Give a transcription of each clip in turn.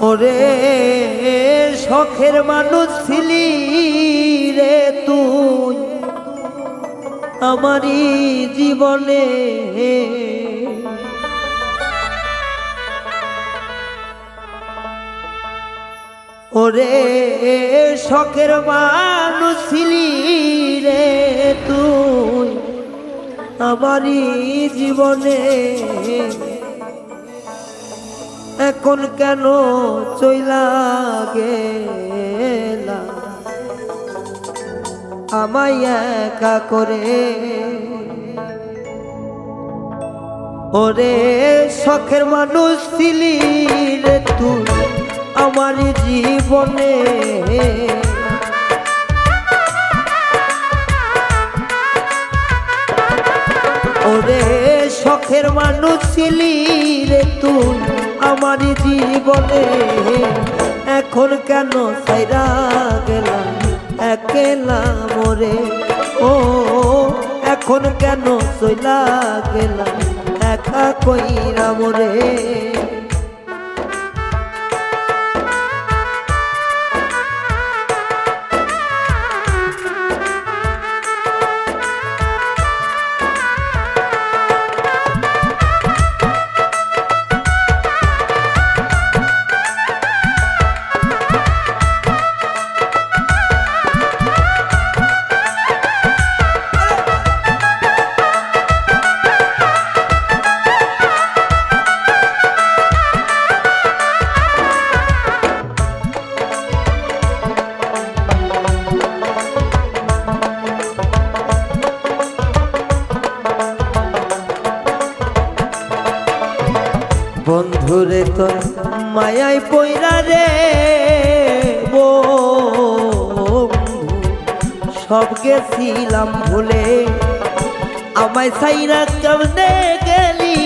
ওরে শখের মানুষ ছিলি রে তুই আমারই জীবনে, ওরে শখের মানুষ ছিলি রে তুই আমারই জীবনে। এখন কেন চইলা গেলা আমায় একা করে, ওরে শখের মানুষ ছিলি রে তুই আমার জীবনে। ওরে শখের মানুষ ছিলি রে তুই আমার জীবনে, এখন কেন ছাইরা গেলা একলা মোরে, ও এখন কেন চইলা গেলা একা কইরা মোরে। বন্ধুরে তোর মায়ায় পইরা রে বন্ধু সব গেছিলাম ভুলে, আমায় ছাইরা কেমনে গেলি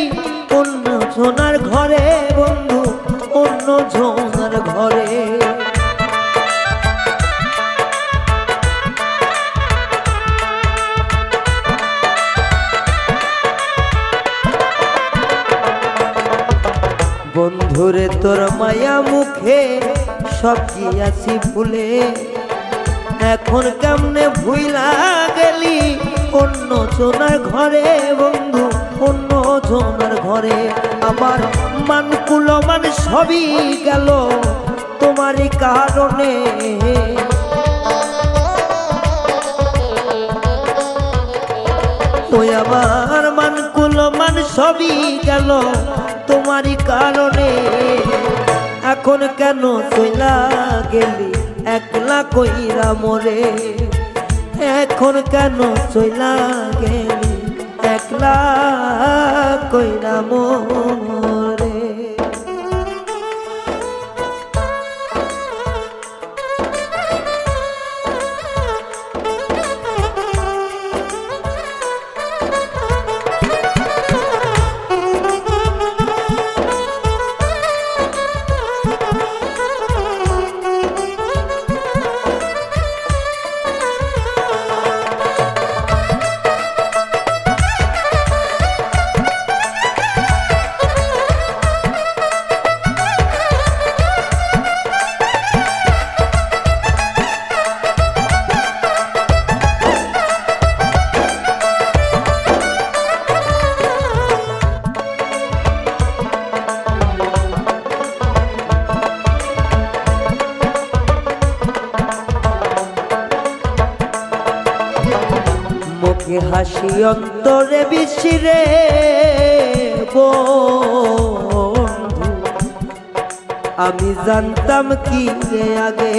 অন্য জনার ঘরে বন্ধু অন্য জনার ঘরে। বন্ধুরে তোর মায়া মুখে সব গিয়াছি ভুলে, এখন কেমনে ভুইলা গেলি অন্য জনার ঘরে বন্ধু অন্য জনার ঘরে। আমার মান কুলমান সবই গেল তোমারই কারণে, ওই আমার মান কুলমান সবই গেল তোমারই কারণে। এখন কেন চইলা গেলি একলা কইরা মোরে, এখন কেন চইলা গেলি একলা কইরা মোরে। মুখে হাসি অন্তরে বিশিরে বন্ধু আমি জানতাম কি আগে,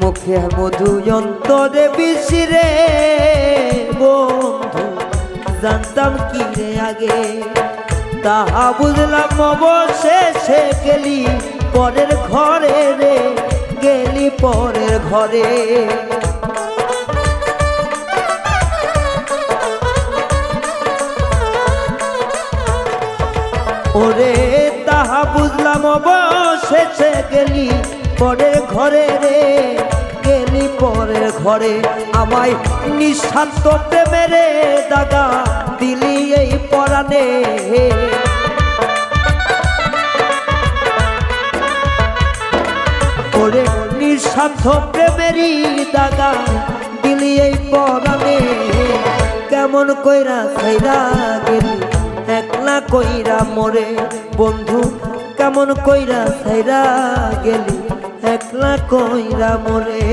মুখে মধু অন্তরে বিশিরে বন্ধু জানতাম কি আগে। তাহা বুঝলাম অবশেষে গেলি পরের ঘরে রে, গেলি পরের ঘরে। ওরে তাহা বুঝলাম অবশেষে গেলি পরের ঘরে রে, গেলি পরের ঘরে আমায় নিঃস্বার্থ প্রেমের দাগা দিলি এই পরাণে ওরে নিঃস্বার্থ প্রেমেরই দাগা দিলি এই পরাণে কেমন কইরা ছাইরা গেলি একলা কইরা মোরে বন্ধু কেমন কইরা ছাইরা গেলি একলা কইরা মোরে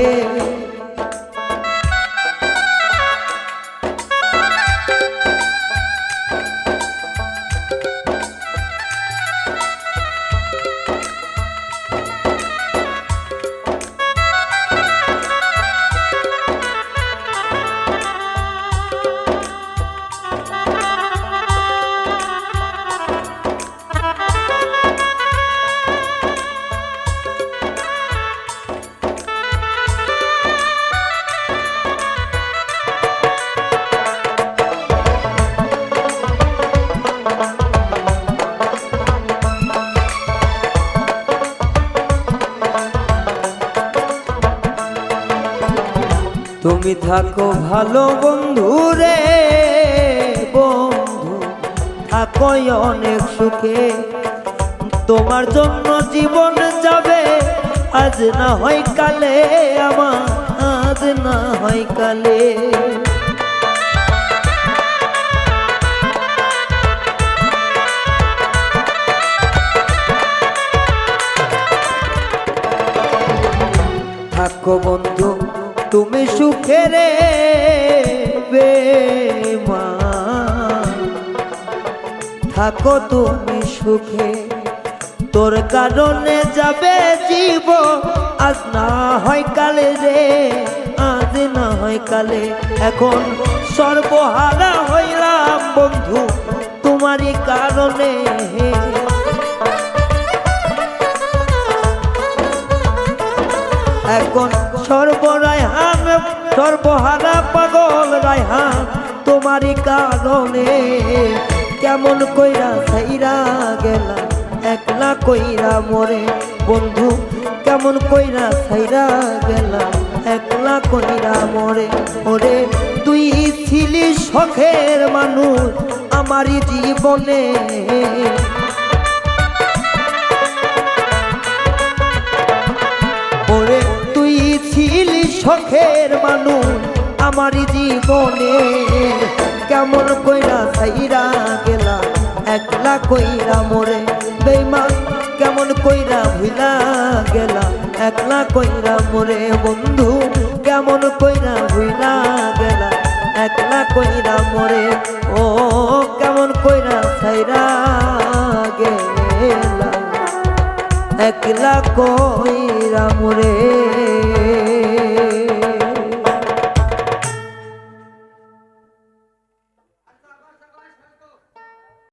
তুমি থাকো ভালো বন্ধু রে বন্ধু থাকো অনেক সুখে তোমার জন্য জীবন যাবে আজ না হয় কালে আমার আজ না হয় কালে থাকো বন্ধু তুমি সুখে রে বেমান থাকো তুমি সুখে তোর কারণে যাবে জীব আজ না হয় কালে রে আজ না হয় কালে এখন সর্বহারা হইলাম বন্ধু তোমারই কারণে এখন সর্বরায়হান সর্বহারা পাগল রায়হান তোমারই কারণে কেমন কইরা ছাইরা গেলা একলা কইরা মোরে বন্ধু কেমন কইরা ছাইরা গেলা একলা কইরা মোরে ওরে তুই ছিলি শখের মানুষ আমারই জীবনে ওরে তুই ছিলি শখের মানুষ আমারই জীবনে কেমন কইরা ছাইরা গেলা একলা কইরা মোরে বেঈমান কেমন কইরা ভুলা গেলা একলা কইরা মোরে বন্ধু কেমন কইরা ভুলা গেলা একলা কইরা মোরে ও কেমন কইরা ছাইরা গেলা একলা কইরা মোরে।